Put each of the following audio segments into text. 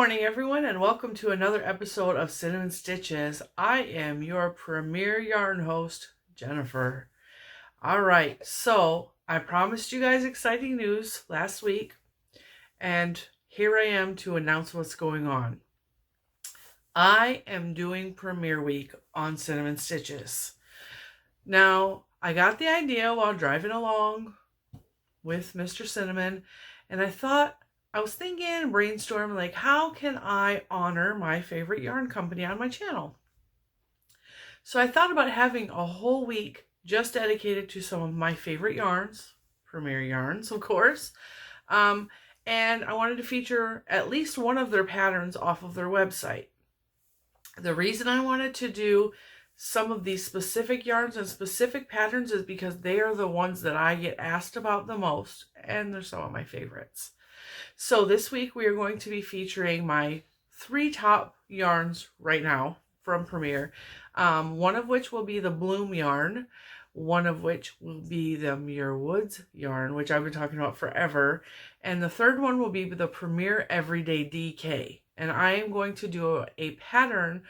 morning, everyone, and welcome to another episode of Cinnamon Stitches. I am your premier yarn host, Jennifer. All right, so I promised you guys exciting news last week, and here I am to announce what's going on. I am doing Premiere Week on Cinnamon Stitches. Now, I got the idea while driving along with Mr. Cinnamon, and I was thinking and brainstorming, like, how can I honor my favorite yarn company on my channel? So I thought about having a whole week just dedicated to some of my favorite yarns, Premiere yarns, of course. And I wanted to feature at least one of their patterns off of their website. The reason I wanted to do some of these specific yarns and specific patterns is because they are the ones that I get asked about the most, and they're some of my favorites. So this week we are going to be featuring my 3 top yarns right now from Premiere. One of which will be the Bloom yarn, one of which will be the Muir Woods yarn, which I've been talking about forever, and the third one will be the Premiere Everyday DK. And I am going to do a pattern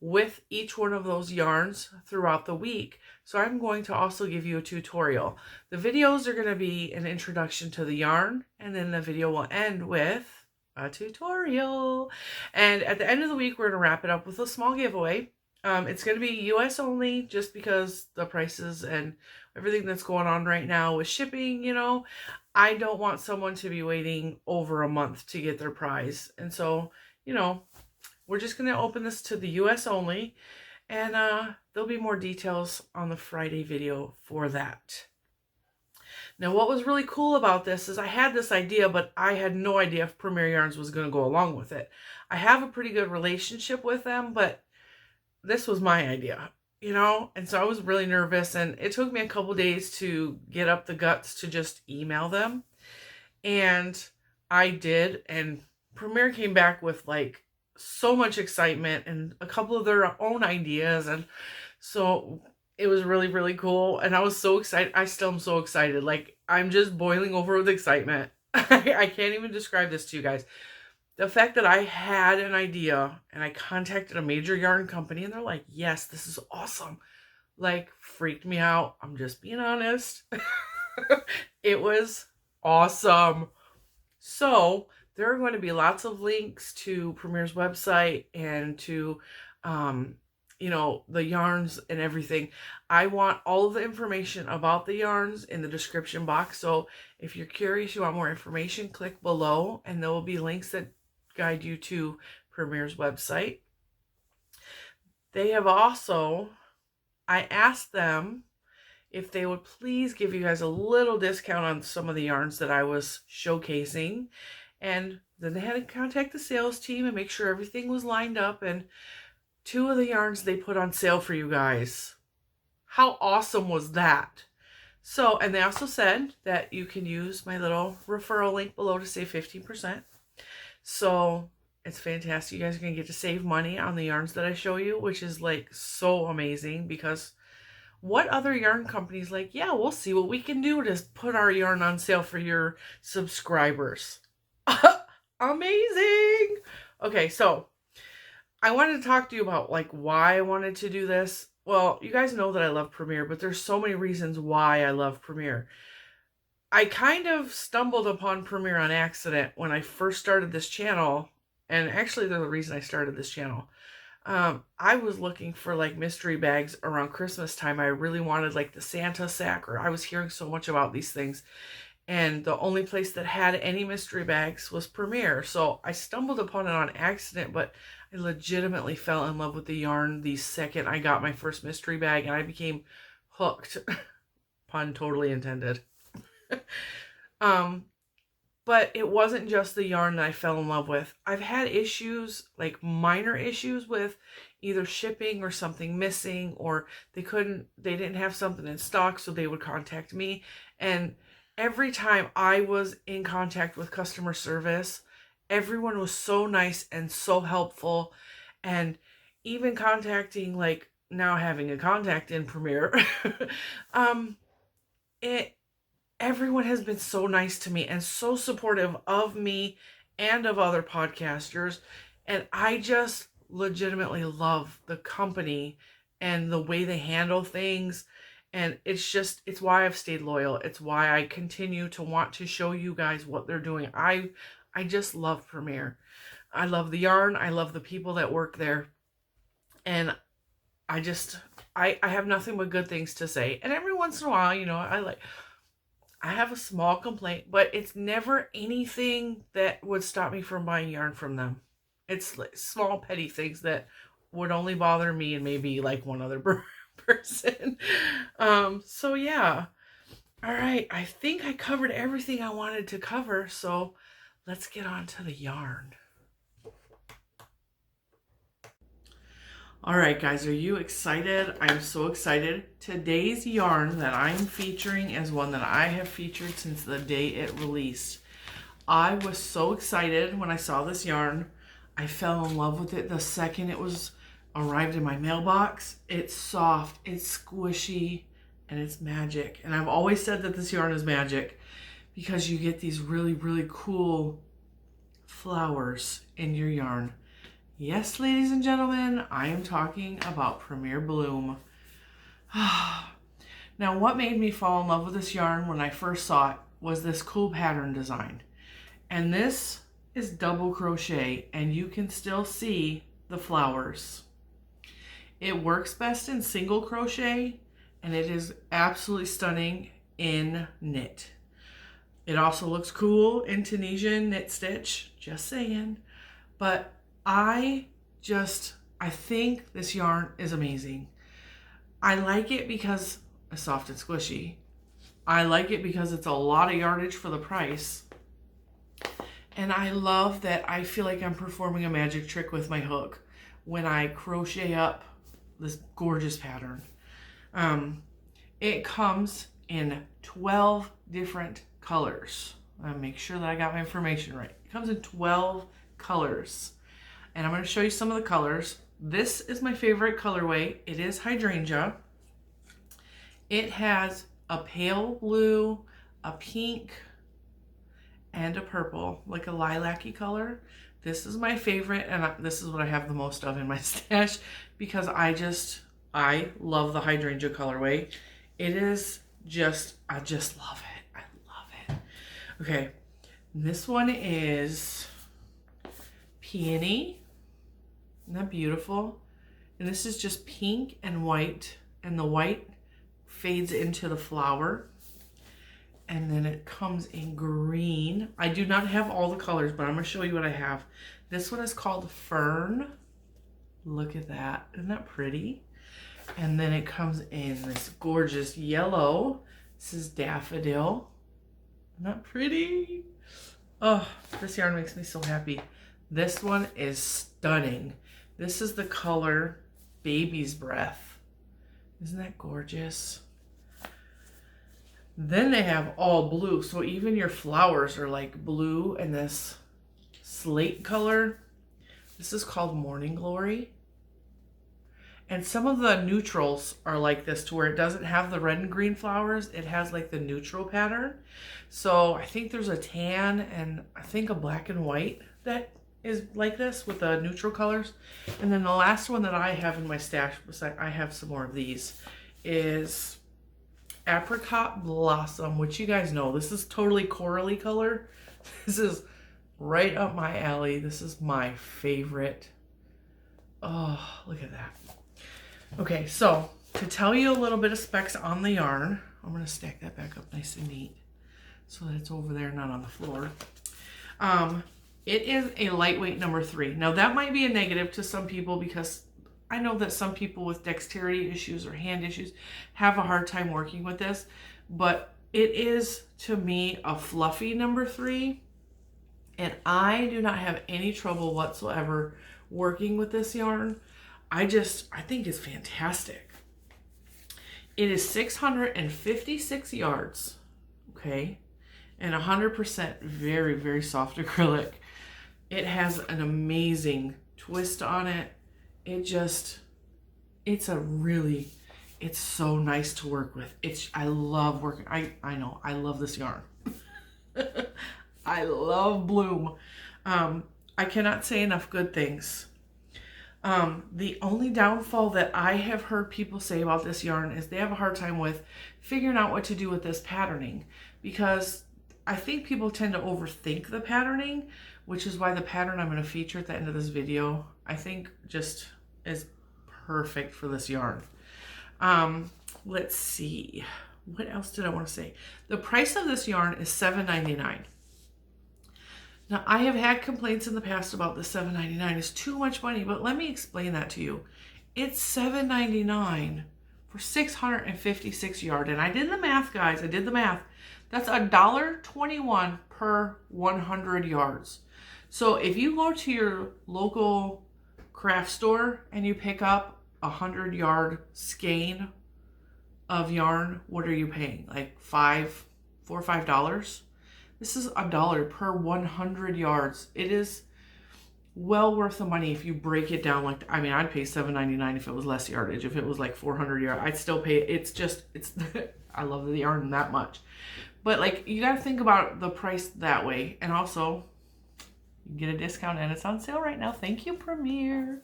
with each one of those yarns throughout the week. So I'm going to also give you a tutorial. The videos are going to be an introduction to the yarn, and then the video will end with a tutorial. And at the end of the week, we're going to wrap it up with a small giveaway. It's going to be US only, just because the prices and everything that's going on right now with shipping, I don't want someone to be waiting over a month to get their prize. And so, we're just going to open this to the US only, and there'll be more details on the Friday video for that. Now, what was really cool about this is I had this idea, but I had no idea if Premiere Yarns was going to go along with it. I have a pretty good relationship with them, but this was my idea, and so I was really nervous, and it took me a couple days to get up the guts to just email them, and I did, and Premiere came back with like so much excitement and a couple of their own ideas, and so it was really, really cool, and I was so excited. I still am so excited. Like, I'm just boiling over with excitement. I can't even describe this to you guys. The fact that I had an idea and I contacted a major yarn company and they're like, yes, this is awesome, like, freaked me out. I'm just being honest. It was awesome. So there are going to be lots of links to Premiere's website and to, the yarns and everything. I want all of the information about the yarns in the description box. So if you're curious, you want more information, click below and there will be links that guide you to Premiere's website. They have also, I asked them if they would please give you guys a little discount on some of the yarns that I was showcasing. And then they had to contact the sales team and make sure everything was lined up. And 2 of the yarns they put on sale for you guys. How awesome was that? So, and they also said that you can use my little referral link below to save 15%. So it's fantastic. You guys are going to get to save money on the yarns that I show you, which is like so amazing, because what other yarn companies like, yeah, we'll see what we can do to put our yarn on sale for your subscribers. Amazing. Okay, so I wanted to talk to you about like why I wanted to do this. Well, you guys know that I love Premiere, but there's so many reasons why I love Premiere. I kind of stumbled upon Premiere on accident when I first started this channel, and actually they're the reason I started this channel. I was looking for like mystery bags around Christmas time. I really wanted like the Santa sack, or I was hearing so much about these things, and the only place that had any mystery bags was Premiere. So I stumbled upon it on accident, but I legitimately fell in love with the yarn the second I got my first mystery bag, and I became hooked. Pun totally intended. But it wasn't just the yarn that I fell in love with. I've had issues, like minor issues, with either shipping or something missing, or they didn't have something in stock, so they would contact me. And every time I was in contact with customer service, everyone was so nice and so helpful. And even contacting, like now having a contact in Premiere, everyone has been so nice to me and so supportive of me and of other podcasters. And I just legitimately love the company and the way they handle things. And it's why I've stayed loyal. It's why I continue to want to show you guys what they're doing. I just love Premier. I love the yarn. I love the people that work there. And I have nothing but good things to say. And every once in a while, I have a small complaint, but it's never anything that would stop me from buying yarn from them. It's like small petty things that would only bother me and maybe like one other person. So yeah. All right. I think I covered everything I wanted to cover. So let's get on to the yarn. All right, guys, are you excited? I'm so excited. Today's yarn that I'm featuring is one that I have featured since the day it released. I was so excited when I saw this yarn. I fell in love with it the second it was arrived in my mailbox. It's soft, it's squishy, and it's magic. And I've always said that this yarn is magic because you get these really, really cool flowers in your yarn. Yes, ladies and gentlemen, I am talking about Premier Bloom. Now, what made me fall in love with this yarn when I first saw it was this cool pattern design. And this is double crochet, and you can still see the flowers. It works best in single crochet, and it is absolutely stunning in knit. It also looks cool in Tunisian knit stitch, just saying. But I think this yarn is amazing. I like it because it's soft and squishy. I like it because it's a lot of yardage for the price. And I love that I feel like I'm performing a magic trick with my hook when I crochet up this gorgeous pattern. It comes in 12 different colors. I'll make sure that I got my information right. It comes in 12 colors. And I'm going to show you some of the colors. This is my favorite colorway. It is hydrangea. It has a pale blue, a pink, and a purple, like a lilac-y color. This is my favorite, and this is what I have the most of in my stash because I love the hydrangea colorway. It is I just love it. I love it. Okay, this one is Peony. Isn't that beautiful? And this is just pink and white, and the white fades into the flower. And then it comes in green. I do not have all the colors, but I'm going to show you what I have. This one is called Fern. Look at that. Isn't that pretty? And then it comes in this gorgeous yellow. This is Daffodil. Isn't that pretty? Oh, this yarn makes me so happy. This one is stunning. This is the color Baby's Breath. Isn't that gorgeous? Then they have all blue. So even your flowers are like blue and this slate color. This is called Morning Glory. And some of the neutrals are like this to where it doesn't have the red and green flowers. It has like the neutral pattern. So I think there's a tan and I think a black and white that is like this with the neutral colors. And then the last one that I have in my stash, I have some more of these, is Apricot Blossom, which you guys know, this is totally corally color. This is right up my alley. This is my favorite. Oh, look at that. Okay, so to tell you a little bit of specs on the yarn, I'm going to stack that back up nice and neat so that it's over there, not on the floor. It is a lightweight number 3. Now that might be a negative to some people because I know that some people with dexterity issues or hand issues have a hard time working with this, but it is to me a fluffy number 3, and I do not have any trouble whatsoever working with this yarn. I think it's fantastic. It is 656 yards, okay, and 100% very, very soft acrylic. It has an amazing twist on it. It's so nice to work with. I love working. I know, I love this yarn. I love Bloom. I cannot say enough good things. The only downfall that I have heard people say about this yarn is they have a hard time with figuring out what to do with this patterning, because I think people tend to overthink the patterning, which is why the pattern I'm going to feature at the end of this video, I think just is perfect for this yarn. Let's see. What else did I want to say? The price of this yarn is $7.99. Now, I have had complaints in the past about the $7.99 is too much money, but let me explain that to you. It's $7.99 for 656 yard. And I did the math, guys. I did the math. That's $1.21 per 100 yards. So if you go to your local craft store and you pick up a 100-yard skein of yarn, what are you paying? Like $4 or $5? This is $1 per 100 yards. It is well worth the money if you break it down. Like, I mean, I'd pay $7.99 if it was less yardage. If it was like 400 yards, I'd still pay it. It's just, I love the yarn that much. But like, you got to think about the price that way. And also, you get a discount and it's on sale right now. Thank you, Premier.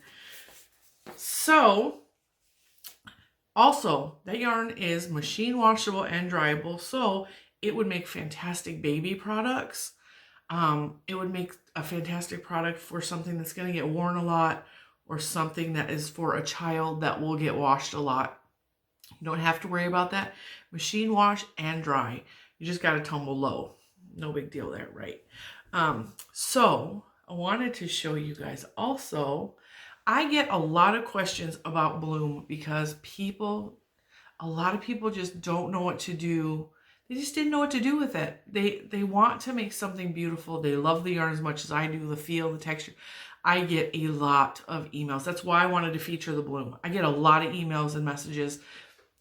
So, also, that yarn is machine washable and dryable. So, it would make fantastic baby products. It would make a fantastic product for something that's going to get worn a lot, or something that is for a child that will get washed a lot. You don't have to worry about that. Machine wash and dry. You just got to tumble low. No big deal there, right? So I wanted to show you guys also, I get a lot of questions about Bloom because a lot of people just don't know what to do. They just didn't know what to do with it. They want to make something beautiful. They love the yarn as much as I do, the feel, the texture. I get a lot of emails. That's why I wanted to feature the Bloom. I get a lot of emails and messages.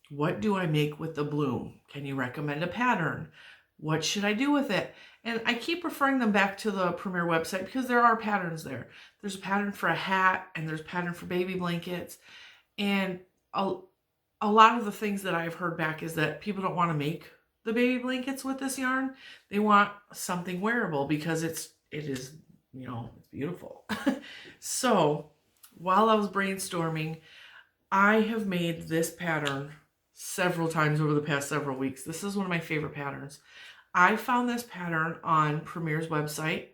What do I make with the Bloom? Can you recommend a pattern? What should I do with it? And I keep referring them back to the Premier website because there are patterns there. There's a pattern for a hat and there's a pattern for baby blankets. And a lot of the things that I've heard back is that people don't want to make the baby blankets with this yarn. They want something wearable because it is, you know, it's beautiful. So while I was brainstorming, I have made this pattern several times over the past several weeks. This is one of my favorite patterns. I found this pattern on Premier's website.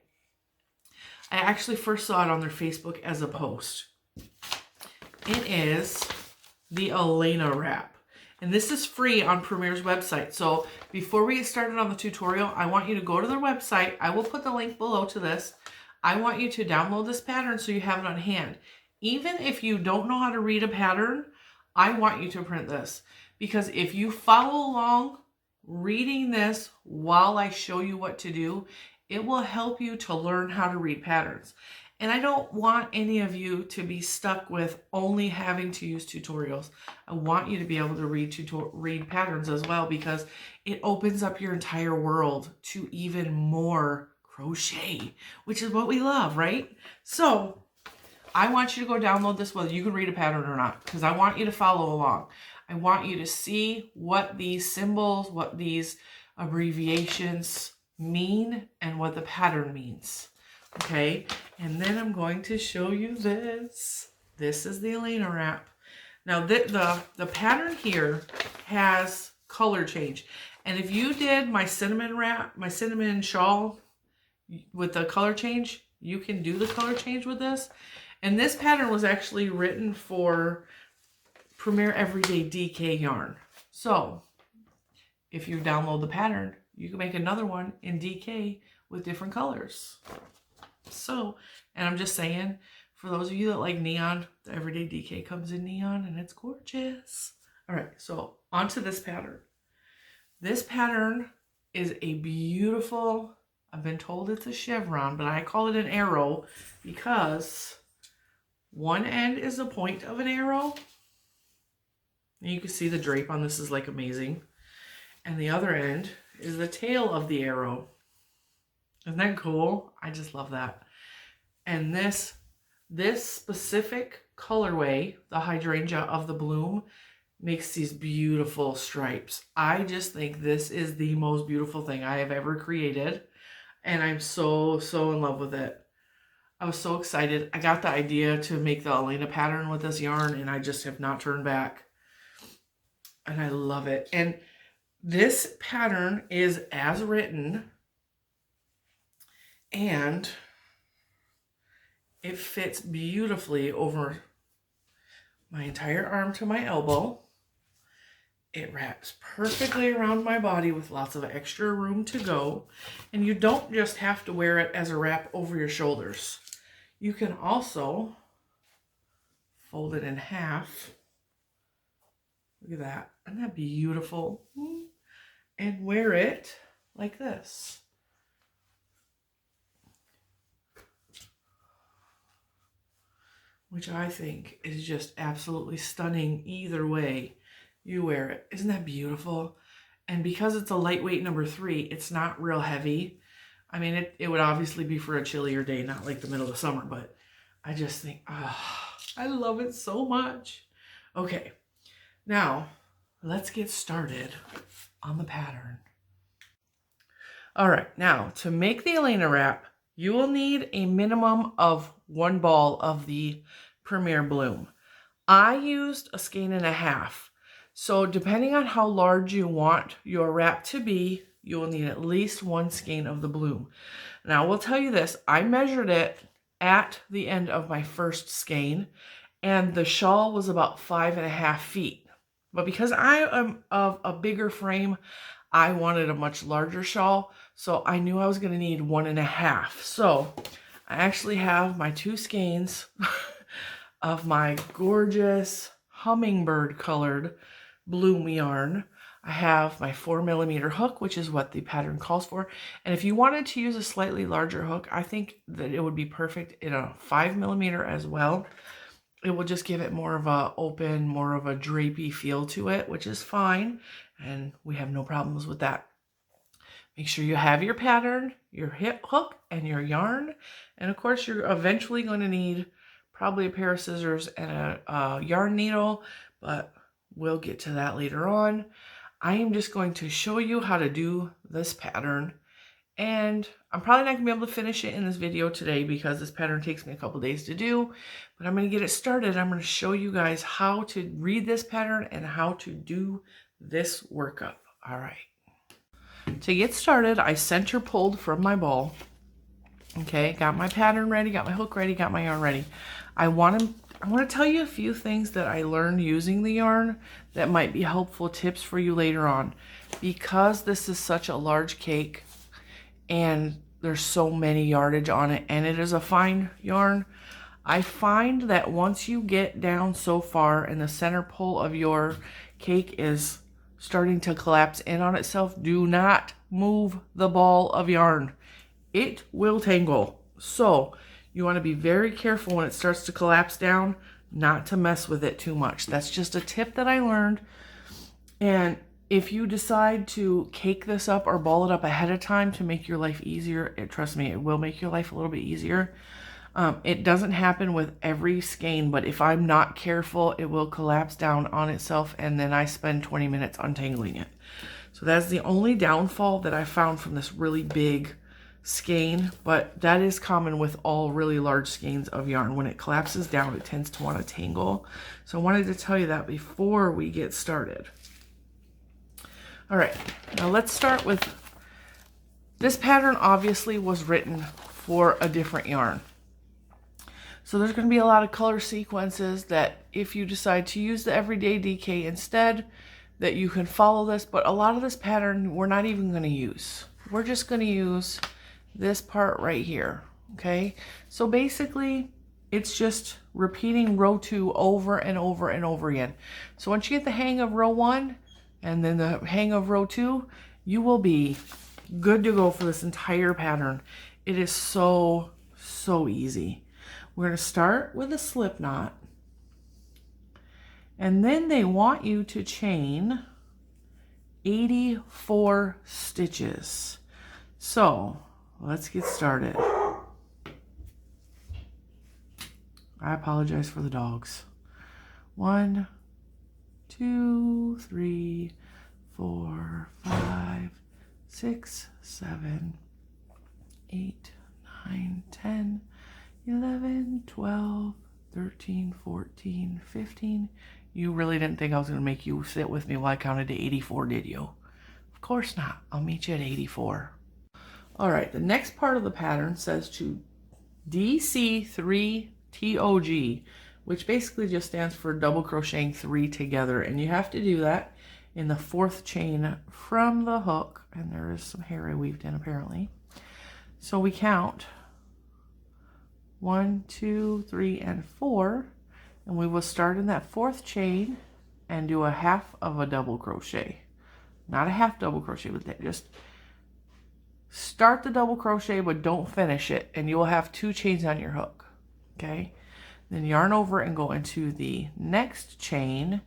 I actually first saw it on their Facebook as a post. It is the Elena wrap. And this is free on Premier's website. So before we get started on the tutorial, I want you to go to their website. I will put the link below to this. I want you to download this pattern so you have it on hand. Even if you don't know how to read a pattern, I want you to print this. Because if you follow along reading this while I show you what to do, it will help you to learn how to read patterns. And I don't want any of you to be stuck with only having to use tutorials. I want you to be able to read patterns as well, because it opens up your entire world to even more crochet, which is what we love, right? So I want you to go download this whether you can read a pattern or not, because I want you to follow along. I want you to see what these symbols, what these abbreviations mean, and what the pattern means. Okay, and then I'm going to show you this. This is the Elena wrap. Now the pattern here has color change. And if you did my cinnamon wrap, my cinnamon shawl with the color change, you can do the color change with this. And this pattern was actually written for Premier Everyday DK yarn. So if you download the pattern, you can make another one in DK with different colors. So, and I'm just saying, for those of you that like neon, the Everyday DK comes in neon and it's gorgeous. All right, so onto this pattern. This pattern is a beautiful, I've been told it's a chevron, but I call it an arrow because one end is the point of an arrow. And you can see the drape on this is like amazing. And the other end is the tail of the arrow. Isn't that cool? I just love that. And this specific colorway, the hydrangea of the Bloom, makes these beautiful stripes. I just think this is the most beautiful thing I have ever created. And I'm so in love with it. I was so excited. I got the idea to make the Elena pattern with this yarn, and I just have not turned back. And I love it. And this pattern is as written, and it fits beautifully over my entire arm to my elbow. It wraps perfectly around my body with lots of extra room to go. And you don't just have to wear it as a wrap over your shoulders. You can also fold it in half. Look at that. Isn't that beautiful? And wear it like this. Which I think is just absolutely stunning either way you wear it. Isn't that beautiful? And because it's a lightweight number 3, it's not real heavy. I mean, it would obviously be for a chillier day, not like the middle of summer, but I just think, I love it so much. Okay, now let's get started on the pattern. All right, now to make the Elena wrap, you will need a minimum of 1 ball of the Premier Bloom. I used a skein and a half. So depending on how large you want your wrap to be, you will need at least 1 skein of the bloom. Now I will tell you this, I measured it at the end of my first skein, and the shawl was about 5.5 feet. But because I am of a bigger frame, I wanted a much larger shawl, so I knew I was going to need 1.5. So I actually have my 2 skeins of my gorgeous hummingbird colored bloom yarn. I have my 4mm hook, which is what the pattern calls for. And if you wanted to use a slightly larger hook, I think that it would be perfect in a 5mm as well. It will just give it more of a open, more of a drapey feel to it, which is fine. And we have no problems with that. Make sure you have your pattern, your hip hook, and your yarn. And of course, you're eventually going to need probably a pair of scissors and a yarn needle, but we'll get to that later on. I am just going to show you how to do this pattern. And I'm probably not going to be able to finish it in this video today because this pattern takes me a couple days to do. But I'm going to get it started. I'm going to show you guys how to read this pattern and how to do this workup. All right. To get started, I center pulled from my ball. Okay, got my pattern ready, got my hook ready, got my yarn ready. I want to tell you a few things that I learned using the yarn that might be helpful tips for you later on. Because this is such a large cake and there's so many yardage on it and it is a fine yarn, I find that once you get down so far and the center pull of your cake is starting to collapse in on itself, do not move the ball of yarn. It will tangle. So you want to be very careful when it starts to collapse down, not to mess with it too much. That's just a tip that I learned. And if you decide to cake this up or ball it up ahead of time to make your life easier, trust me, it will make your life a little bit easier. It doesn't happen with every skein, but if I'm not careful, it will collapse down on itself, and then I spend 20 minutes untangling it. So that's the only downfall that I found from this really big skein, but that is common with all really large skeins of yarn. When it collapses down, it tends to want to tangle. So I wanted to tell you that before we get started. All right, now let's start with, this pattern obviously was written for a different yarn. So there's going to be a lot of color sequences that if you decide to use the Everyday DK instead, that you can follow this, but a lot of this pattern we're not even going to use. We're just going to use this part right here, okay? So basically, it's just repeating row 2 over and over and over again. So once you get the hang of row 1 and then the hang of row 2, you will be good to go for this entire pattern. It is so easy. We're going to start with a slip knot, and then they want you to chain 84 stitches. So let's get started. I apologize for the dogs. 1, 2, 3, 4, 5, 6, 7, 8, 9, 10, 11, 12, 13, 14, 15. You really didn't think I was going to make you sit with me while I counted to 84, did you? Of course not. I'll meet you at 84. All right, the next part of the pattern says to DC3TOG, which basically just stands for double crocheting 3 together. And you have to do that in the 4th chain from the hook. And there is some hair I weaved in apparently. So we count 1, 2, 3, and 4. And we will start in that 4th chain and do a half of a double crochet. Not a half double crochet, but just start the double crochet, but don't finish it. And you will have 2 chains on your hook. Okay? Then yarn over and go into the next chain,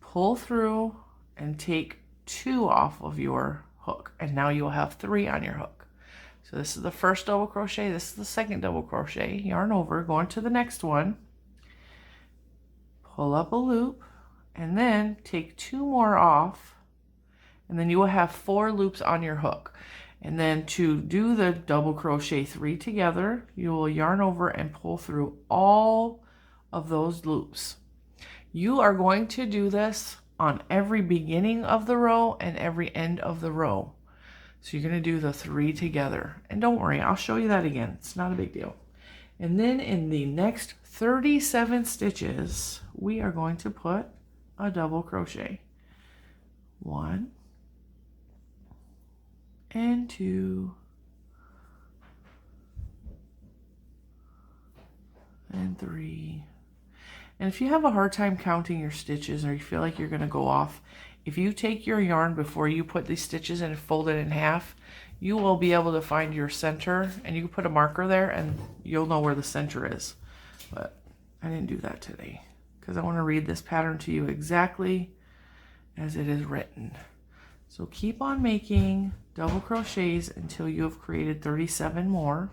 pull through, and take 2 off of your hook. And now you will have 3 on your hook. So this is the first double crochet, this is the second double crochet. Yarn over, go into the next one, pull up a loop, and then take 2 more off, and then you will have 4 loops on your hook. And then to do the double crochet 3 together, you will yarn over and pull through all of those loops. You are going to do this on every beginning of the row and every end of the row. So you're going to do the 3 together. And don't worry, I'll show you that again. It's not a big deal. And then in the next 37 stitches, we are going to put a double crochet. 1 and 2 and 3. And if you have a hard time counting your stitches or you feel like you're going to go off, if you take your yarn before you put these stitches and fold it in half, you will be able to find your center, and you can put a marker there and you'll know where the center is. But I didn't do that today because I want to read this pattern to you exactly as it is written. So keep on making double crochets until you have created 37 more.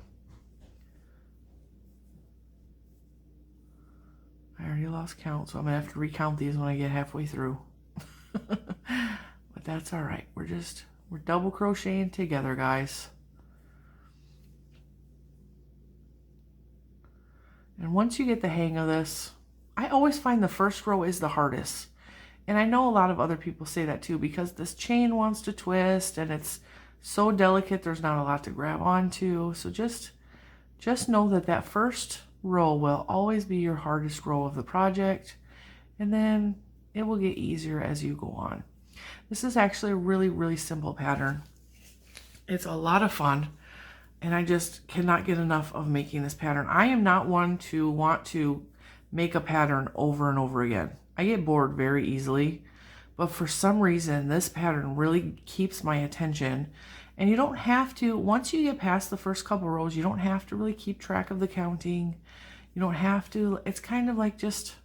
I already lost count, so I'm gonna have to recount these when I get halfway through. But that's all right. We're double crocheting together, guys. And once you get the hang of this, I always find the first row is the hardest. And I know a lot of other people say that too, because this chain wants to twist and it's so delicate, there's not a lot to grab onto. So just know that that first row will always be your hardest row of the project, and then it will get easier as you go on. This is actually a really, really simple pattern. It's a lot of fun, and I just cannot get enough of making this pattern. I am not one to want to make a pattern over and over again. I get bored very easily, but for some reason, this pattern really keeps my attention. And you don't have to, once you get past the first couple rows, you don't have to really keep track of the counting. You don't have to, it's kind of like just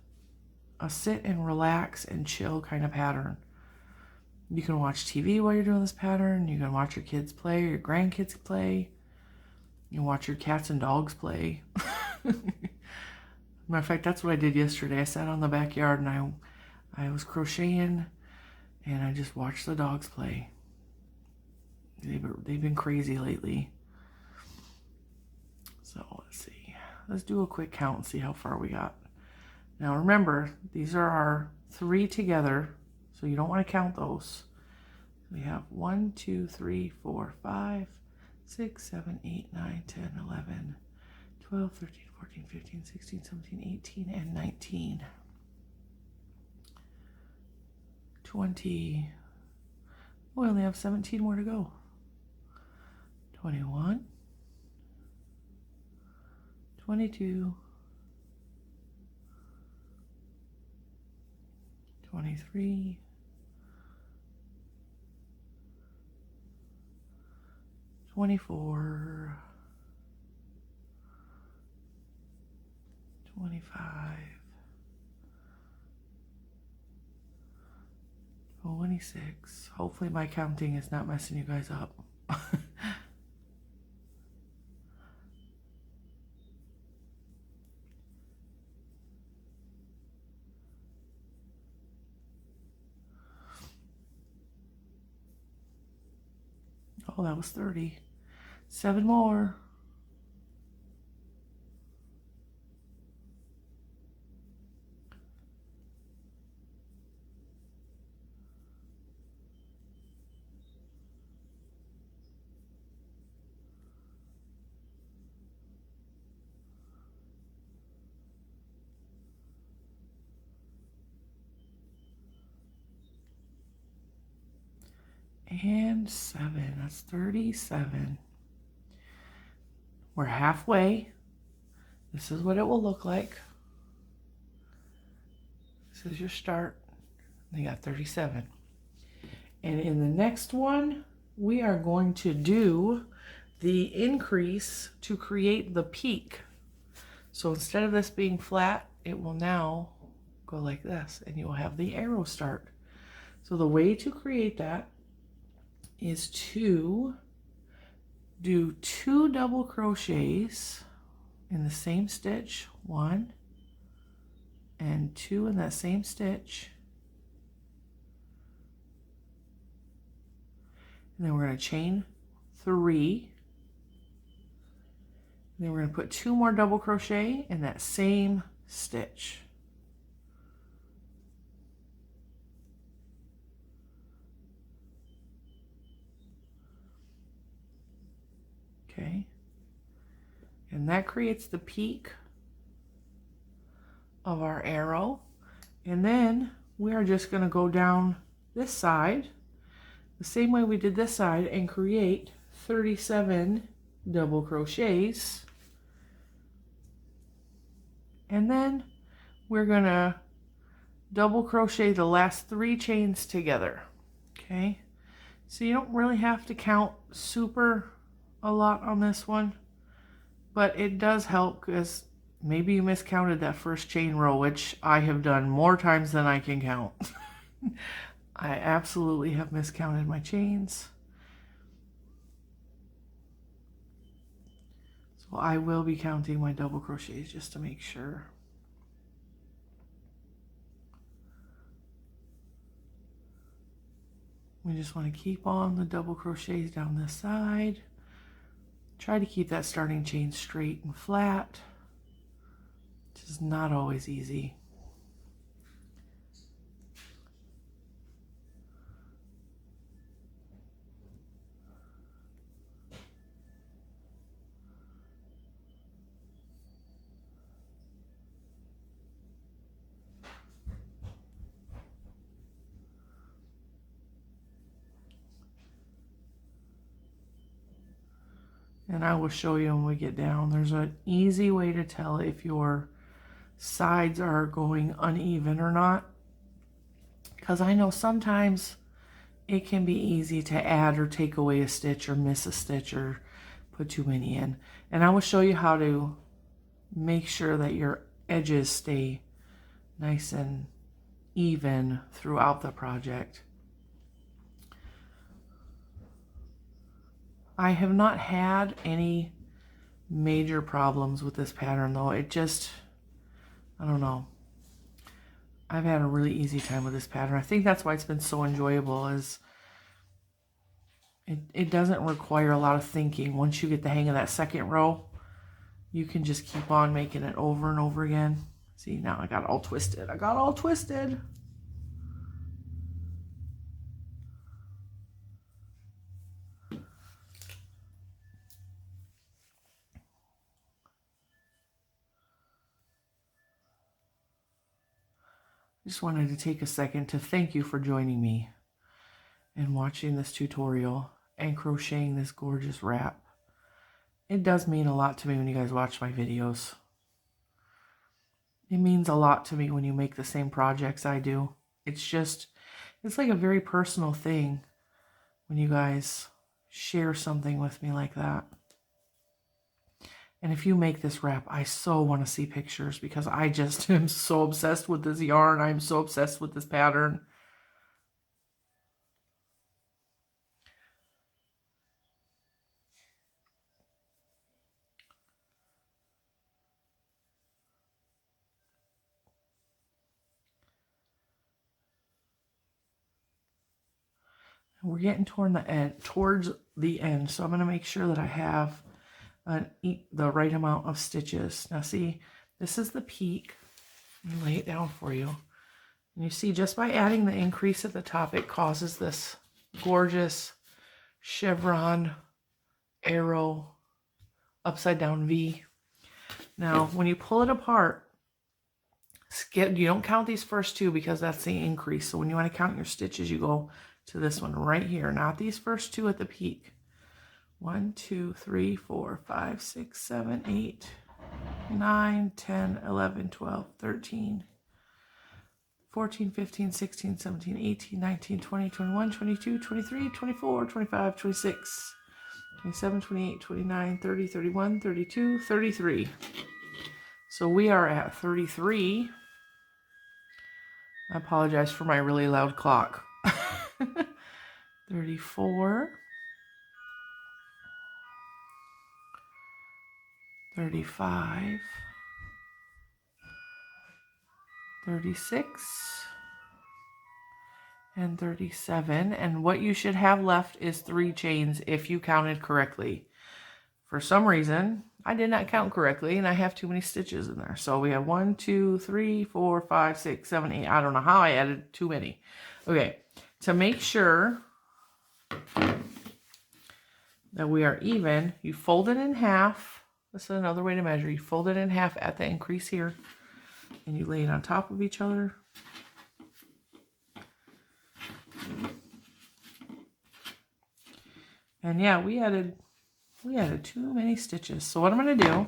a sit and relax and chill kind of pattern. You can watch TV while you're doing this pattern. You can watch your kids play or your grandkids play. You can watch your cats and dogs play. Matter of fact, that's what I did yesterday. I sat on the backyard and I was crocheting and I just watched the dogs play. They've been crazy lately. So let's see. Let's do a quick count and see how far we got. Now remember, these are our 3 together, so you don't want to count those. We have 1, 2, 3, 4, 5, 6, 7, 8, 9, 10, 11, 12, 13, 14, 15, 16, 17, 18, and 19. 20. We only have 17 more to go. 21. 22. 23. 24. 25. 26. Hopefully my counting is not messing you guys up. Oh, that was 30. 7 more. and 7. That's 37. We're halfway. This is what it will look like. This is your start. You got 37. And in the next one, we are going to do the increase to create the peak. So instead of this being flat, it will now go like this, and you will have the arrow start. So the way to create that is to do 2 double crochets in the same stitch, 1 and 2 in that same stitch, and then we're going to chain 3, and then we're going to put 2 more double crochet in that same stitch. Okay, and that creates the peak of our arrow. And then we are just going to go down this side the same way we did this side and create 37 double crochets. And then we're going to double crochet the last 3 chains together. Okay, so you don't really have to count super a lot on this one, but it does help because maybe you miscounted that first chain row, which I have done more times than I can count. I absolutely have miscounted my chains. So I will be counting my double crochets just to make sure. We just want to keep on the double crochets down this side. Try to keep that starting chain straight and flat, which is not always easy. And I will show you when we get down. There's an easy way to tell if your sides are going uneven or not. Because I know sometimes it can be easy to add or take away a stitch or miss a stitch or put too many in. And I will show you how to make sure that your edges stay nice and even throughout the project. I have not had any major problems with this pattern though. It just, I don't know. I've had a really easy time with this pattern. I think that's why it's been so enjoyable, is it doesn't require a lot of thinking. Once you get the hang of that second row, you can just keep on making it over and over again. See, now I got all twisted. I got all twisted. Just wanted to take a second to thank you for joining me and watching this tutorial and crocheting this gorgeous wrap. It does mean a lot to me when you guys watch my videos. It means a lot to me when you make the same projects I do. It's like a very personal thing when you guys share something with me like that. And if you make this wrap, I so want to see pictures because I just am so obsessed with this yarn. I'm so obsessed with this pattern. We're getting towards the end, so I'm going to make sure that I have the right amount of stitches. Now see, this is the peak. Let me lay it down for you. And you see, just by adding the increase at the top, it causes this gorgeous chevron arrow upside down V. Now, when you pull it apart, you don't count these first 2 because that's the increase. So when you want to count your stitches, you go to this one right here, not these first two at the peak. 1, 2, 3, 4, 5, 6, 7, 8, 9, 10, 11, 12, 13, 14, 15, 16, 17, 18, 19, 20, 21, 22, 23, 24, 25, 26, 27, 28, 29, 30, 31, 32, 33. So we are at 33. I apologize for my really loud clock. 34. 35. 36. And 37. And what you should have left is 3 chains if you counted correctly. For some reason, I did not count correctly and I have too many stitches in there. So we have 1, 2, 3, 4, 5, 6, 7, 8. I don't know how I added too many. Okay, to make sure that we are even, you fold it in half. This is another way to measure. You fold it in half at the increase here and you lay it on top of each other. And yeah, we added too many stitches. So what I'm going to do,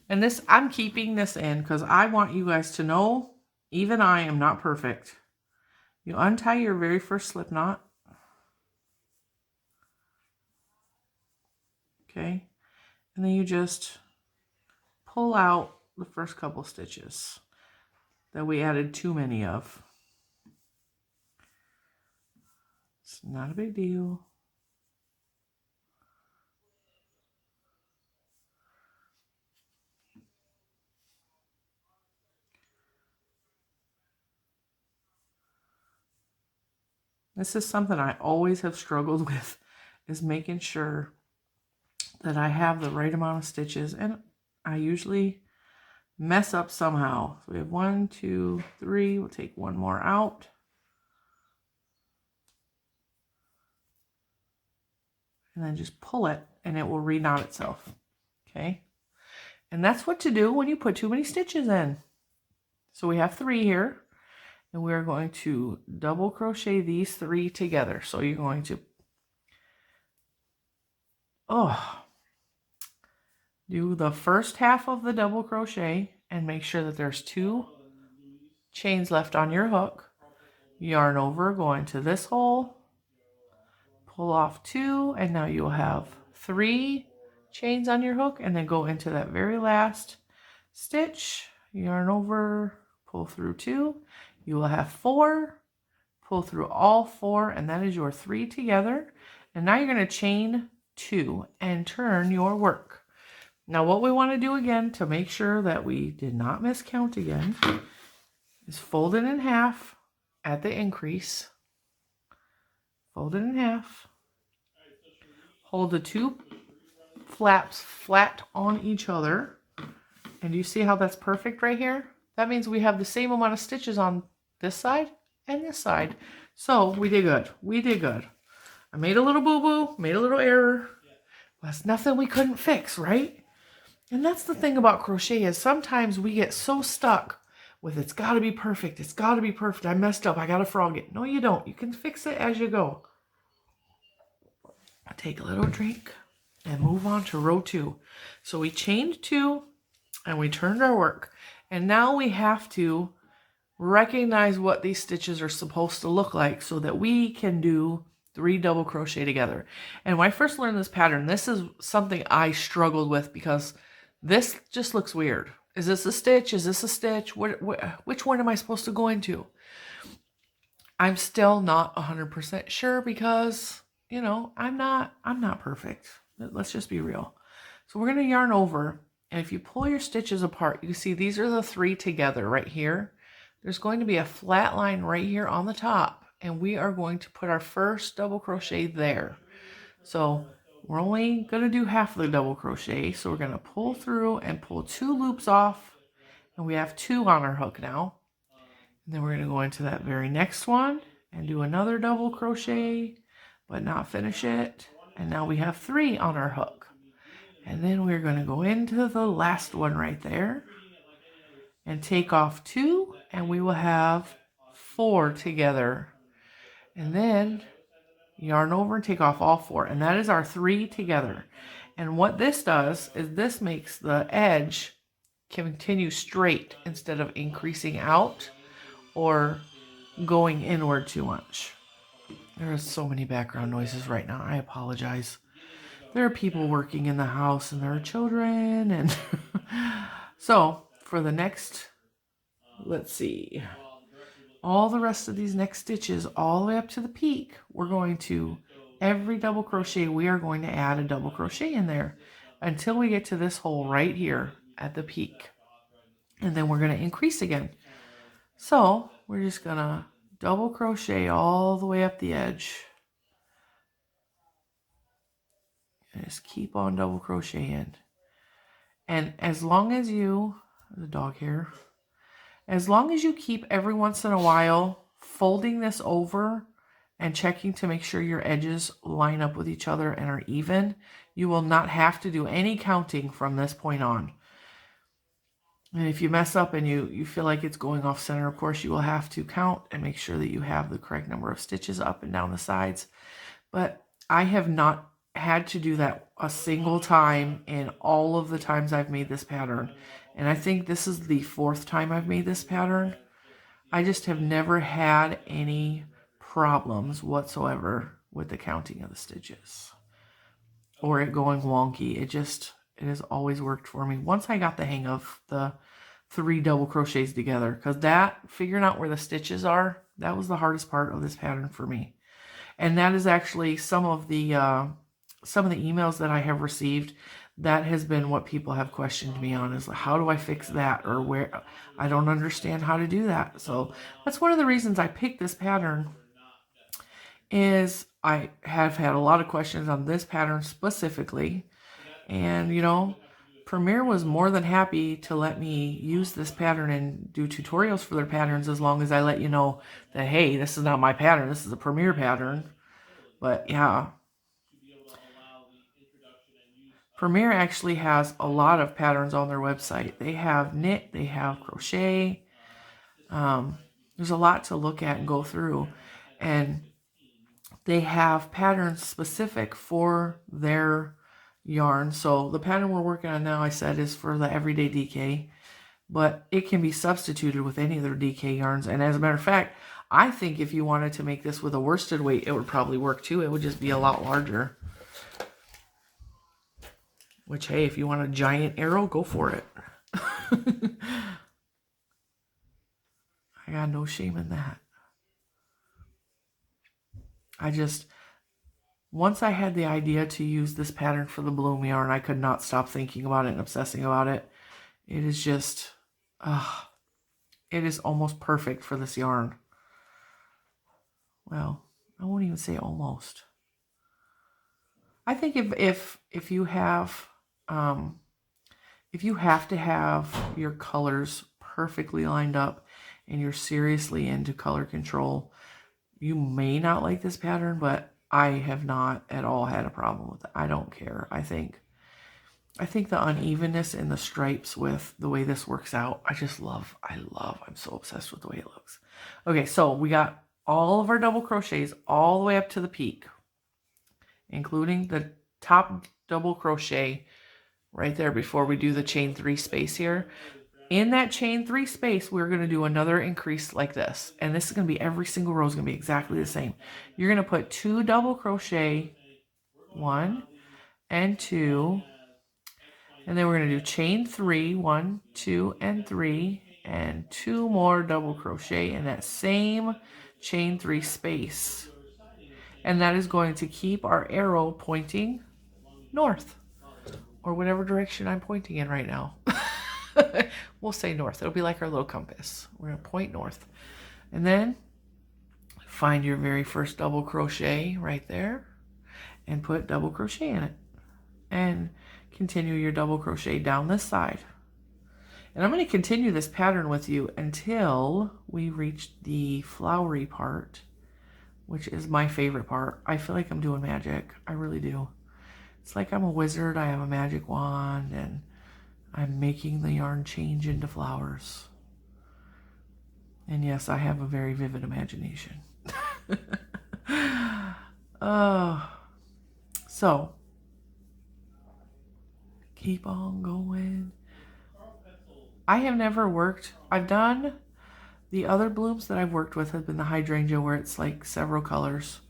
and this, I'm keeping this in because I want you guys to know, even I am not perfect. You untie your very first slip knot. Okay. And then you just pull out the first couple stitches that we added too many of. It's not a big deal. This is something I always have struggled with, is making sure that I have the right amount of stitches, and I usually mess up somehow. So we have 1, 2, 3. We'll take one more out. And then just pull it and it will re-knot itself. Okay. And that's what to do when you put too many stitches in. So we have 3 here. And we're going to double crochet these 3 together. So you're going to, do the first half of the double crochet and make sure that there's 2 chains left on your hook. Yarn over, go into this hole, pull off 2, and now you'll have 3 chains on your hook, and then go into that very last stitch, yarn over, pull through 2. You will have 4, pull through all 4, and that is your 3 together. And now you're going to chain 2 and turn your work. Now what we want to do again to make sure that we did not miscount again is fold it in half at the increase. Fold it in half. Hold the 2 flaps flat on each other. And you see how that's perfect right here? That means we have the same amount of stitches on this side and this side. So we did good. We did good. I made a little boo-boo, made a little error. That's nothing we couldn't fix, right? And that's the thing about crochet, is sometimes we get so stuck with it's got to be perfect. It's got to be perfect. I messed up. I got to frog it. No, you don't. You can fix it as you go. Take a little drink and move on to row 2. So we chained 2 and we turned our work. And now we have to recognize what these stitches are supposed to look like so that we can do 3 double crochet together. And when I first learned this pattern, this is something I struggled with because this just looks weird. Is this a stitch? Is this a stitch? Which one am I supposed to go into? I'm still not 100% sure because, you know, I'm not perfect. Let's just be real. So we're going to yarn over, and if you pull your stitches apart, you see these are the 3 together right here. There's going to be a flat line right here on the top, and we are going to put our first double crochet there. So we're only going to do half of the double crochet. So we're going to pull through and pull 2 loops off, and we have 2 on our hook now. And then we're going to go into that very next one and do another double crochet, but not finish it. And now we have 3 on our hook. And then we're going to go into the last one right there and take off 2, and we will have 4 together. And then yarn over and take off all 4. And that is our 3 together. And what this does is this makes the edge continue straight instead of increasing out or going inward too much. There are so many background noises right now. I apologize. There are people working in the house and there are children. And so for the next, let's see, all the rest of these next stitches all the way up to the peak, we're going to, every double crochet, we are going to add a double crochet in there until we get to this hole right here at the peak. And then we're going to increase again. So we're just going to double crochet all the way up the edge. And just keep on double crocheting. And as long as you, the dog here, as long as you keep every once in a while folding this over and checking to make sure your edges line up with each other and are even, you will not have to do any counting from this point on. And if you mess up and you feel like it's going off center, of course, you will have to count and make sure that you have the correct number of stitches up and down the sides. But I have not had to do that a single time in all of the times I've made this pattern. And I think this is the 4th time I've made this pattern. I just have never had any problems whatsoever with the counting of the stitches or it going wonky. It has always worked for me once I got the hang of the 3 double crochets together, because that, figuring out where the stitches are, that was the hardest part of this pattern for me. And that is actually some of the emails that I have received. That has been what people have questioned me on, is how do I fix that, or where I don't understand how to do that. So that's one of the reasons I picked this pattern, is I have had a lot of questions on this pattern specifically. And, you know, Premier was more than happy to let me use this pattern and do tutorials for their patterns, as long as I let you know that, hey, this is not my pattern, this is a Premier pattern. But yeah, Premier actually has a lot of patterns on their website. They have knit, they have crochet. There's a lot to look at and go through. And they have patterns specific for their yarn. So the pattern we're working on now, I said, is for the everyday DK, but it can be substituted with any of their DK yarns. And as a matter of fact, I think if you wanted to make this with a worsted weight, it would probably work too. It would just be a lot larger. Which, hey, if you want a giant arrow, go for it. I got no shame in that. Once I had the idea to use this pattern for the bloom yarn, I could not stop thinking about it and obsessing about it. It is just, it is almost perfect for this yarn. Well, I won't even say almost. I think if you have, if you have to have your colors perfectly lined up and you're seriously into color control, you may not like this pattern, but I have not at all had a problem with it. I don't care. I think the unevenness in the stripes with the way this works out, I'm so obsessed with the way it looks. Okay, so we got all of our double crochets all the way up to the peak, including the top double crochet right there before we do the chain 3 space here. In that chain 3 space, we're going to do another increase like this. And this is going to be, every single row is going to be exactly the same. You're going to put 2 double crochet, 1 and 2. And then we're going to do chain 3, 1, 2, and 3. And 2 more double crochet in that same chain 3 space. And that is going to keep our arrow pointing north, or whatever direction I'm pointing in right now. We'll say north. It'll be like our little compass. We're going to point north. And then find your very first double crochet right there and put double crochet in it. And continue your double crochet down this side. And I'm going to continue this pattern with you until we reach the flowery part, which is my favorite part. I feel like I'm doing magic. I really do. It's like I'm a wizard. I have a magic wand and I'm making the yarn change into flowers. And yes, I have a very vivid imagination. So keep on going. I have never worked, I've done, the other blooms that I've worked with have been the hydrangea where it's like several colors.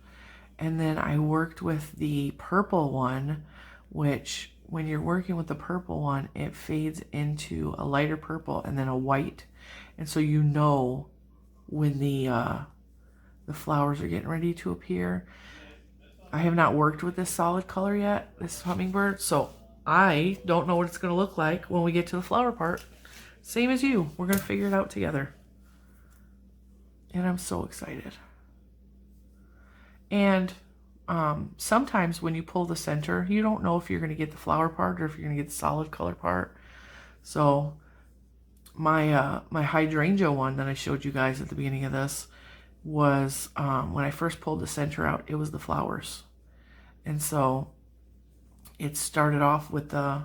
And then I worked with the purple one, which when you're working with the purple one, it fades into a lighter purple and then a white. And so you know when the flowers are getting ready to appear. I have not worked with this solid color yet, this hummingbird, so I don't know what it's going to look like when we get to the flower part. Same as you. We're going to figure it out together. And I'm so excited. And sometimes when you pull the center, you don't know if you're going to get the flower part or if you're going to get the solid color part. So my hydrangea one that I showed you guys at the beginning of this was when I first pulled the center out, it was the flowers. And so it started off with the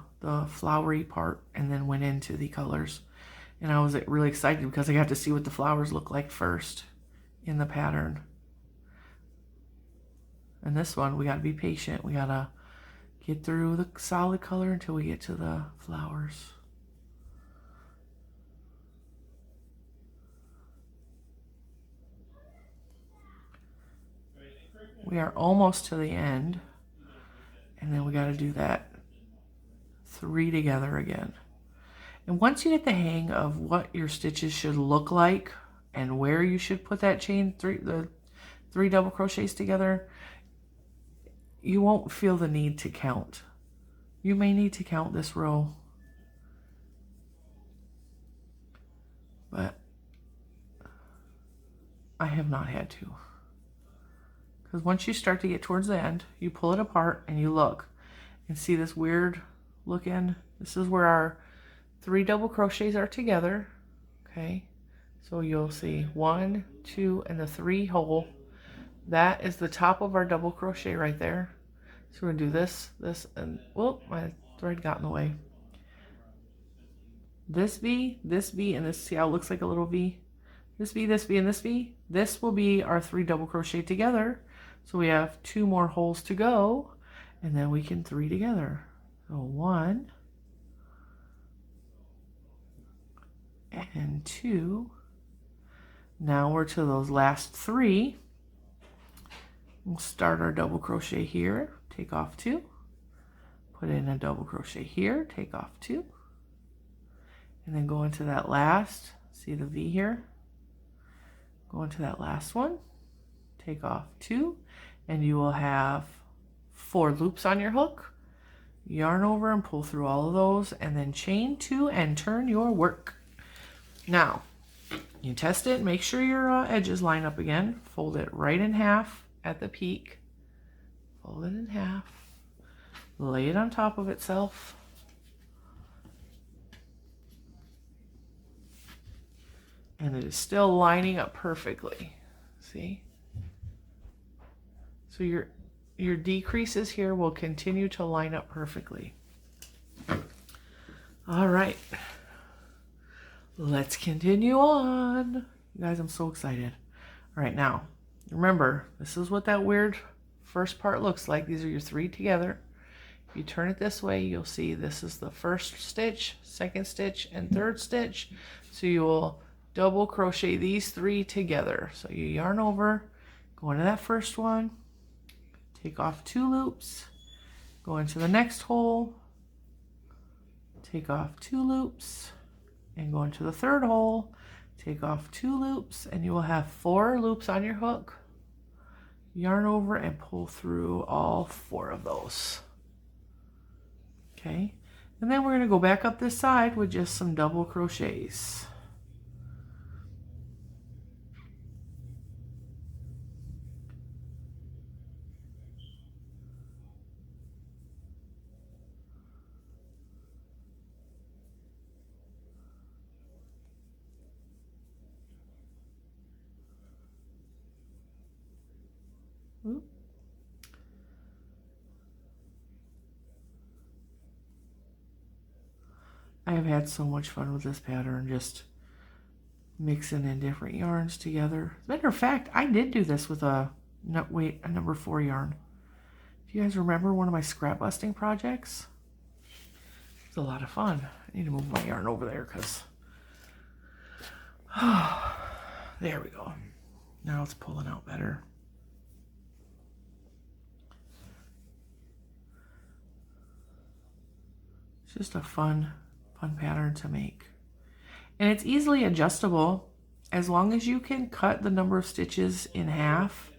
flowery part and then went into the colors. And I was really excited because I got to see what the flowers look like first in the pattern. And this one, we got to be patient. We got to get through the solid color until we get to the flowers. We are almost to the end. And then we got to do that 3 together again. And once you get the hang of what your stitches should look like and where you should put that chain, the 3 double crochets together, you won't feel the need to count. You may need to count this row, but I have not had to. Because once you start to get towards the end, you pull it apart and you look and see this weird looking, this is where our 3 double crochets are together. Okay, so you'll see 1, 2, and the 3 hole. That is the top of our double crochet right there. So we're gonna do this, this, and whoop, my thread got in the way. This V, and this, see how it looks like a little V? This V, and this V. This will be our 3 double crochet together. So we have 2 more holes to go, and then we can 3 together. So 1, and 2. Now we're to those last 3. We'll start our double crochet here, take off 2, put in a double crochet here, take off 2, and then go into that last, see the V here, go into that last one, take off 2, and you will have 4 loops on your hook. Yarn over and pull through all of those, and then chain 2 and turn your work. Now, you test it, make sure your edges line up again. Fold it right in half at the peak. Fold it in half. Lay it on top of itself. And it is still lining up perfectly. See? So your decreases here will continue to line up perfectly. All right. Let's continue on. You guys, I'm so excited. All right, now, remember, this is what that weird first part looks like. These are your 3 together. If you turn it this way, you'll see this is the first stitch, second stitch, and third stitch. So you will double crochet these 3 together. So you yarn over, go into that first one, take off 2 loops, go into the next hole, take off 2 loops, and go into the third hole, take off 2 loops, and you will have 4 loops on your hook. Yarn over and pull through all 4 of those. Okay, and then we're going to go back up this side with just some double crochets. I have had so much fun with this pattern, just mixing in different yarns together. As a matter of fact, I did do this with a No, wait, a number 4 yarn. If you guys remember one of my scrap busting projects, it's a lot of fun. I need to move my yarn over there because there we go. Now it's pulling out better. It's just a fun pattern to make. And it's easily adjustable as long as you can cut the number of stitches in half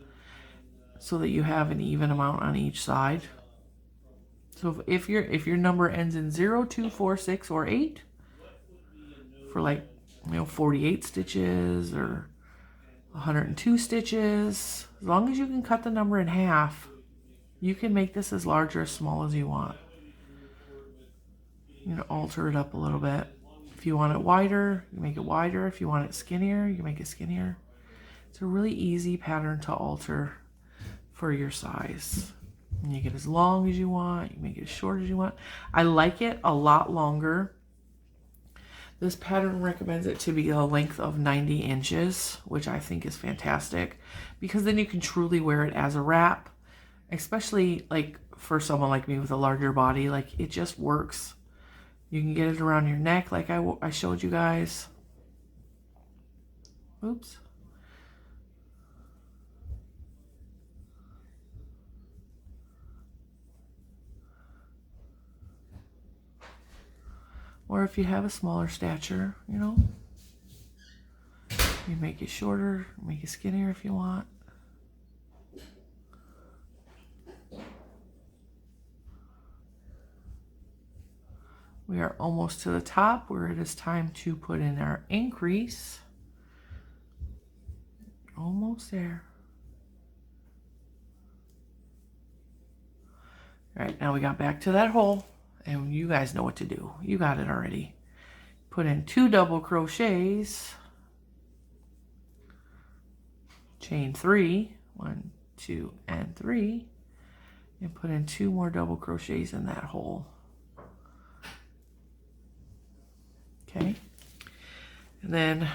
so that you have an even amount on each side. So if your number ends in 0, 2, 4, 6, or 8 for like 48 stitches or 102 stitches, as long as you can cut the number in half, you can make this as large or as small as you want. You know, alter it up a little bit. If you want it wider, you make it wider. If you want it skinnier, you make it skinnier. It's a really easy pattern to alter for your size. You make it as long as you want. You make it as short as you want. I like it a lot longer. This pattern recommends it to be a length of 90 inches, which I think is fantastic because then you can truly wear it as a wrap, especially like for someone like me with a larger body. Like, it just works. You can get it around your neck like I showed you guys. Oops. Or if you have a smaller stature, you know, you make it shorter, make it skinnier if you want. We are almost to the top where it is time to put in our increase. Almost there. All right, now we got back to that hole, and you guys know what to do. You got it already. Put in 2 double crochets, chain 3, 1, 2, and 3, and put in 2 more double crochets in that hole. Okay, and then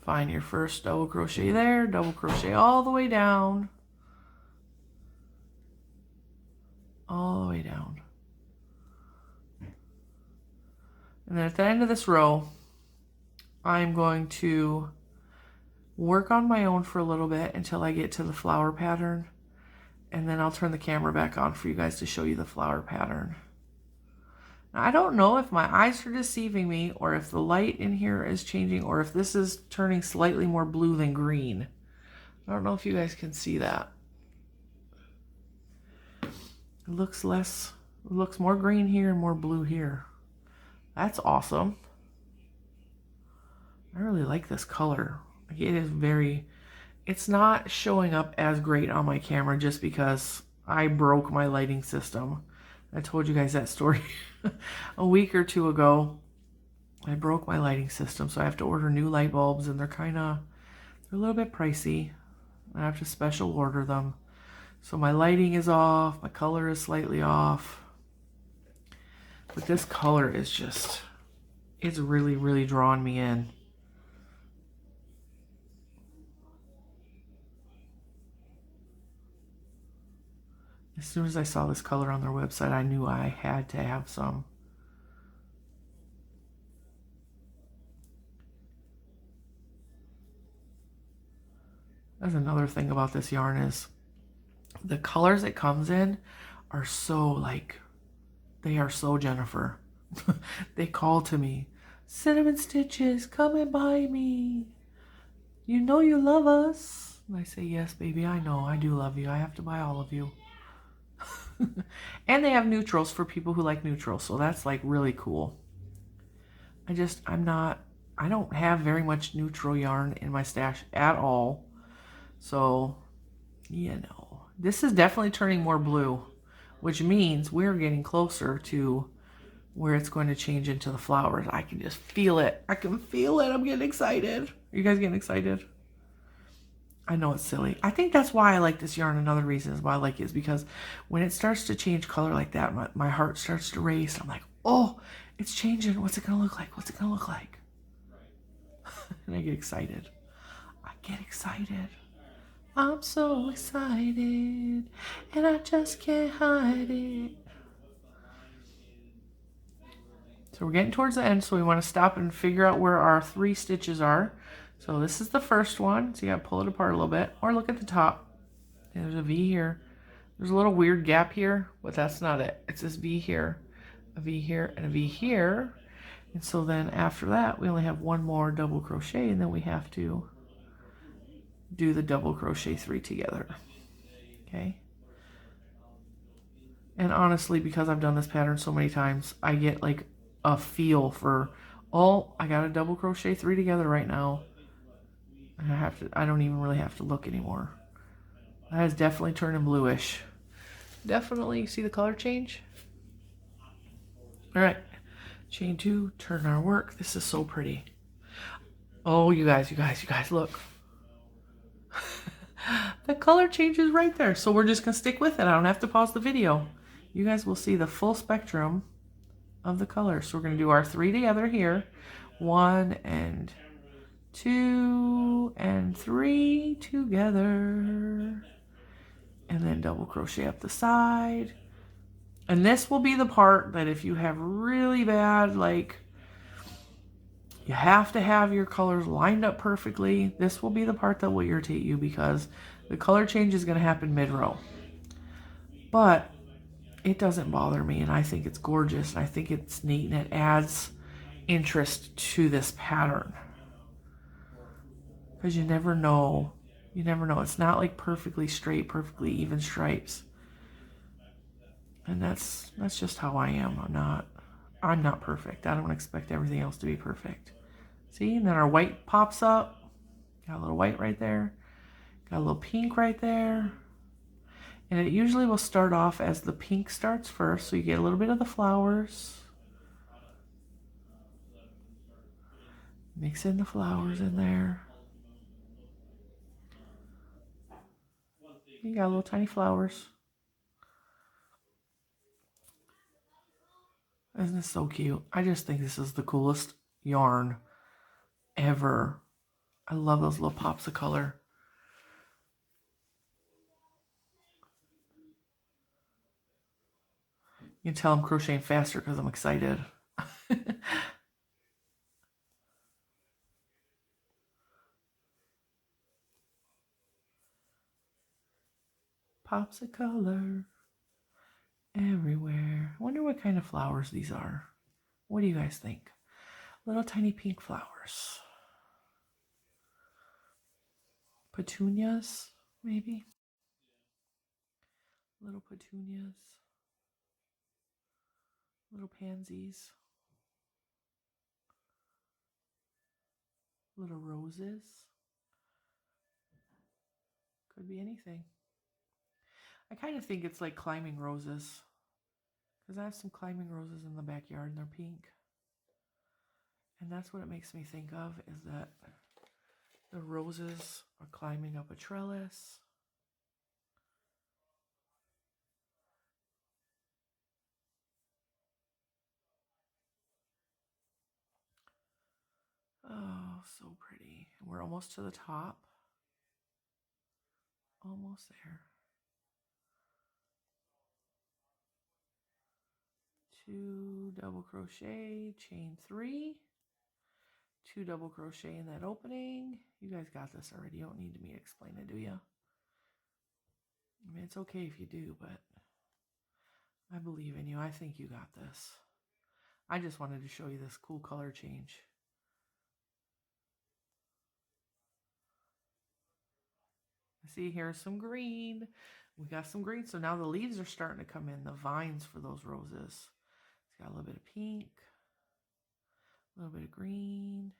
find your first double crochet there, double crochet all the way down, all the way down. And then at the end of this row, I'm going to work on my own for a little bit until I get to the flower pattern, and then I'll turn the camera back on for you guys to show you the flower pattern. Now, I don't know if my eyes are deceiving me or if the light in here is changing or if this is turning slightly more blue than green. I don't know if you guys can see that. It looks more green here and more blue here. That's awesome. I really like this color. It is it's not showing up as great on my camera just because I broke my lighting system. I told you guys that story a week or 2 ago. I broke my lighting system, so I have to order new light bulbs, and they're a little bit pricey. I have to special order them. So my lighting is off, my color is slightly off. But this color is just, it's really, really drawing me in. As soon as I saw this color on their website, I knew I had to have some. That's another thing about this yarn is the colors it comes in are so they are so Jennifer. They call to me, Cinnamon Stitches, come and buy me. You know you love us. And I say, yes, baby, I know. I do love you. I have to buy all of you. And they have neutrals for people who like neutrals, so that's like really cool. I don't have very much neutral yarn in my stash at all. So, you know, this is definitely turning more blue, which means we're getting closer to where it's going to change into the flowers. I can just feel it. I can feel it. I'm getting excited. Are you guys getting excited? I know it's silly. I think that's why I like this yarn. Another reason is why I like it is because when it starts to change color like that, my heart starts to race. I'm like, oh, it's changing. What's it going to look like? What's it going to look like? And I get excited. I get excited. I'm so excited, and I just can't hide it. So we're getting towards the end, so we want to stop and figure out where our 3 stitches are. So this is the first one, so you gotta pull it apart a little bit, or look at the top. There's a V here. There's a little weird gap here, but that's not it. It's this V here, a V here, and a V here. And so then after that, we only have 1 more double crochet, and then we have to do the double crochet 3 together. Okay. And honestly, because I've done this pattern so many times, I get like a feel for, oh, I got to double crochet 3 together right now. And I don't even really have to look anymore. That has definitely turning bluish. Definitely see the color change? All right, chain 2, turn our work. This is so pretty. Oh, you guys, look. The color changes right there. So we're just gonna stick with it. I don't have to pause the video. You guys will see the full spectrum of the colors. So we're gonna do our 3 together here. 1 and 2 and 3 together. And then double crochet up the side. And this will be the part that if you have really bad, like, you have to have your colors lined up perfectly, this will be the part that will irritate you because the color change is going to happen mid-row. But it doesn't bother me, and I think it's gorgeous. I think it's neat, and it adds interest to this pattern. Because you never know. You never know. It's not like perfectly straight, perfectly even stripes. And that's just how I am. I'm not perfect. I don't expect everything else to be perfect. See, and then our white pops up. Got a little white right there. Got a little pink right there. And it usually will start off as the pink starts first, so you get a little bit of the flowers. Mix in the flowers in there. You got little tiny flowers. Isn't this so cute? I just think this is the coolest yarn ever. I love those little pops of color. You can tell I'm crocheting faster because I'm excited. Pops of color everywhere. I wonder what kind of flowers these are. What do you guys think? Little tiny pink flowers. Petunias, maybe? Little petunias. Little pansies. Little roses. Could be anything. I kind of think it's like climbing roses. Because I have some climbing roses in the backyard and they're pink. And that's what it makes me think of, is that the roses are climbing up a trellis. Oh, so pretty. We're almost to the top. Almost there. 2 double crochet, chain 3. 2 double crochet in that opening. You guys got this already. You don't need me to explain it, do you? I mean, it's okay if you do, but I believe in you. I think you got this. I just wanted to show you this cool color change. See, here's some green. We got some green. So now the leaves are starting to come in, the vines for those roses. It's got a little bit of pink, a little bit of green.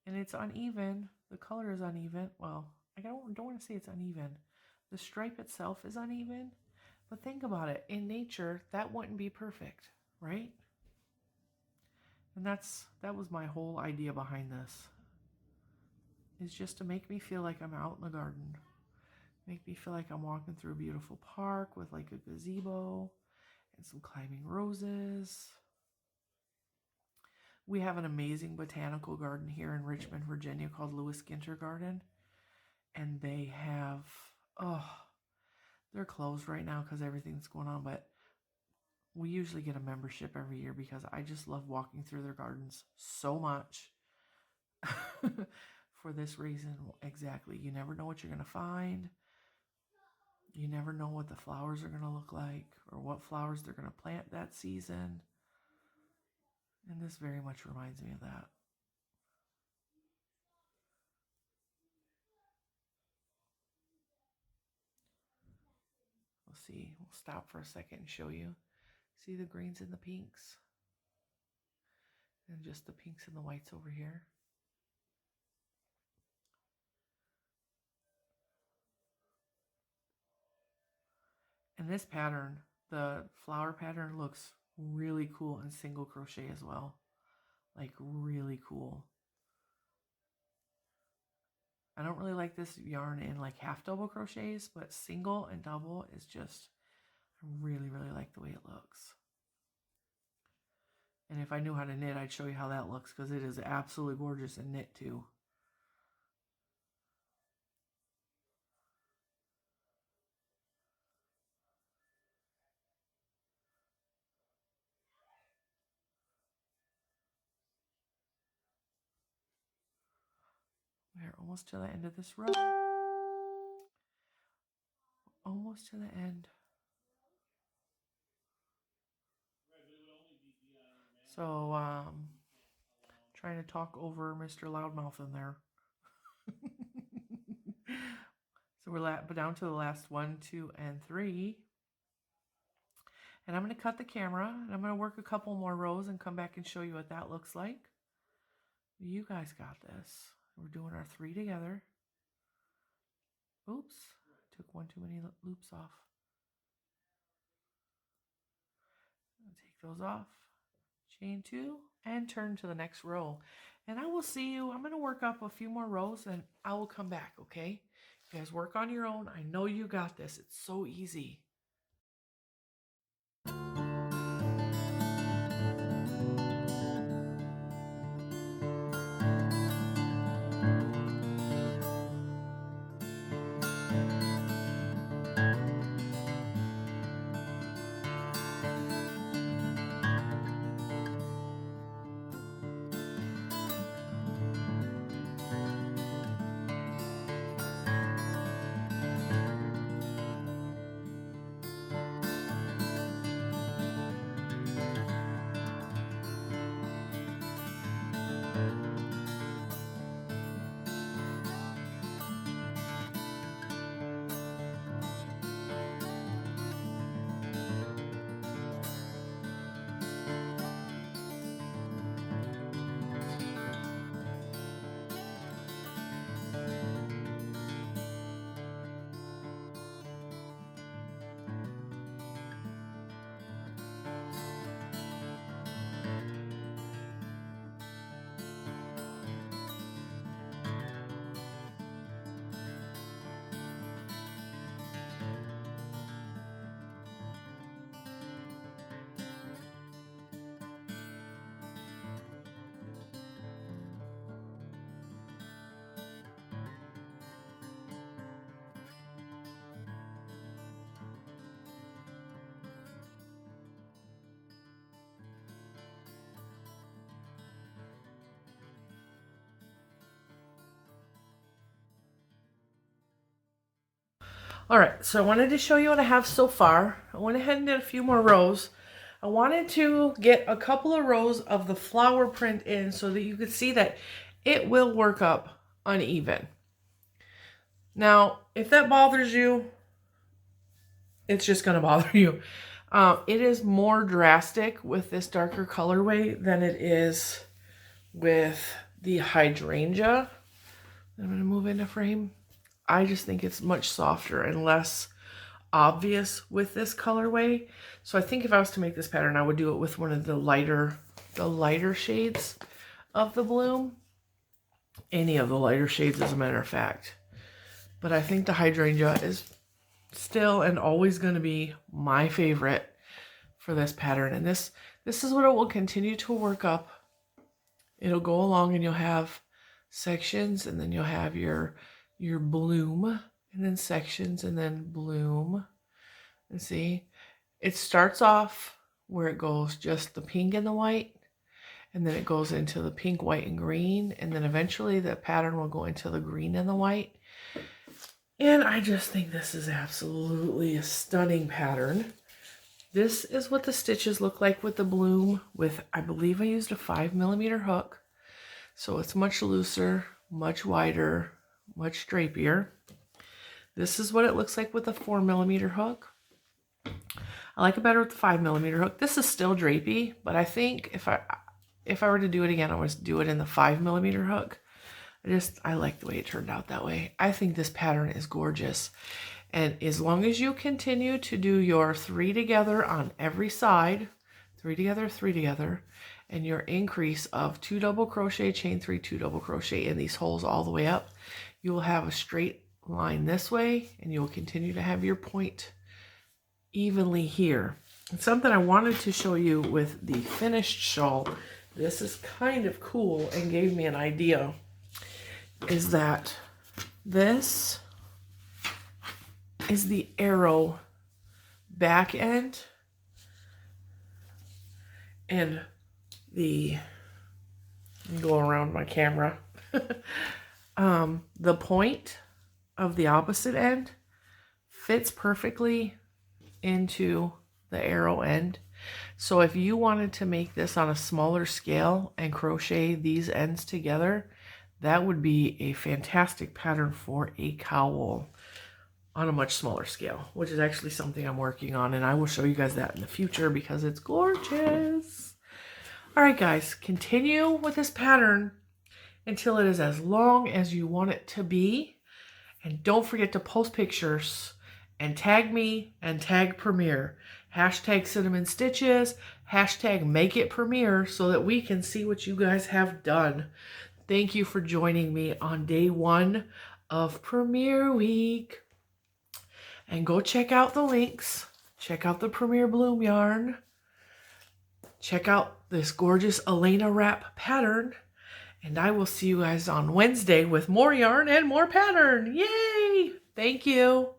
And it's uneven. The color is uneven. Well, I don't want to say it's uneven. The stripe itself is uneven. But think about it. In nature, that wouldn't be perfect, right? And that was my whole idea behind this. Is just to make me feel like I'm out in the garden. Make me feel like I'm walking through a beautiful park with like a gazebo and some climbing roses. We have an amazing botanical garden here in Richmond, Virginia called Lewis Ginter Garden. And they have, they're closed right now because everything's going on, but we usually get a membership every year because I just love walking through their gardens so much. For this reason, exactly. You never know what you're going to find. You never know what the flowers are going to look like or what flowers they're going to plant that season. And this very much reminds me of that. We'll see. We'll stop for a second and show you. See the greens and the pinks? And just the pinks and the whites over here. And this pattern, the flower pattern, looks really cool in single crochet as well. Like really cool. I don't really like this yarn in like half double crochets, but single and double is just, I really, really like the way it looks. And if I knew how to knit, I'd show you how that looks because it is absolutely gorgeous in knit too. We're almost to the end of this row. Almost to the end. So, trying to talk over Mr. Loudmouth in there. So we're down to the last 1, 2, and 3. And I'm going to cut the camera, and I'm going to work a couple more rows and come back and show you what that looks like. You guys got this. We're doing our 3 together. Oops, took one too many loops off. I'll take those off. Chain 2 and turn to the next row. And I will see you. I'm going to work up a few more rows and I will come back, okay? You guys work on your own. I know you got this. It's so easy. All right, so I wanted to show you what I have so far. I went ahead and did a few more rows. I wanted to get a couple of rows of the flower print in so that you could see that it will work up uneven. Now, if that bothers you, it's just going to bother you. It is more drastic with this darker colorway than it is with the hydrangea. I'm going to move into frame. I just think it's much softer and less obvious with this colorway. So I think if I was to make this pattern, I would do it with one of the lighter shades of the bloom. Any of the lighter shades, as a matter of fact. But I think the hydrangea is still and always going to be my favorite for this pattern. And this is what it will continue to work up it'll go along and you'll have sections, and then you'll have your bloom, and then sections, and then bloom. And see, it starts off where it goes just the pink and the white, and then it goes into the pink, white, and green, and then eventually the pattern will go into the green and the white. And I just think this is absolutely a stunning pattern. This is what the stitches look like with the bloom, with, I believe I used a 5mm hook. So it's much looser, much wider, much drapier. This is what it looks like with a 4mm hook. I like it better with the 5mm hook. This is still drapey, but I think if I were to do it again, I would do it in the 5mm hook. I like the way it turned out that way. I think this pattern is gorgeous. And as long as you continue to do your 3 together on every side, 3 together, 3 together, and your increase of 2 double crochet, chain 3, 2 double crochet in these holes all the way up, you will have a straight line this way, and you will continue to have your point evenly here. And something I wanted to show you with the finished shawl, this is kind of cool and gave me an idea, is that this is the arrow back end, and let me go around my camera. The point of the opposite end fits perfectly into the arrow end. So if you wanted to make this on a smaller scale and crochet these ends together, that would be a fantastic pattern for a cowl on a much smaller scale, which is actually something I'm working on, and I will show you guys that in the future because it's gorgeous. All right, guys, continue with this pattern until it is as long as you want it to be. And don't forget to post pictures and tag me and tag Premier. Hashtag Cinnamon Stitches, hashtag makeitpremier, so that we can see what you guys have done. Thank you for joining me on day 1 of Premier Week. And go check out the links. Check out the Premier Bloom yarn. Check out this gorgeous Elena wrap pattern. And I will see you guys on Wednesday with more yarn and more pattern. Yay! Thank you.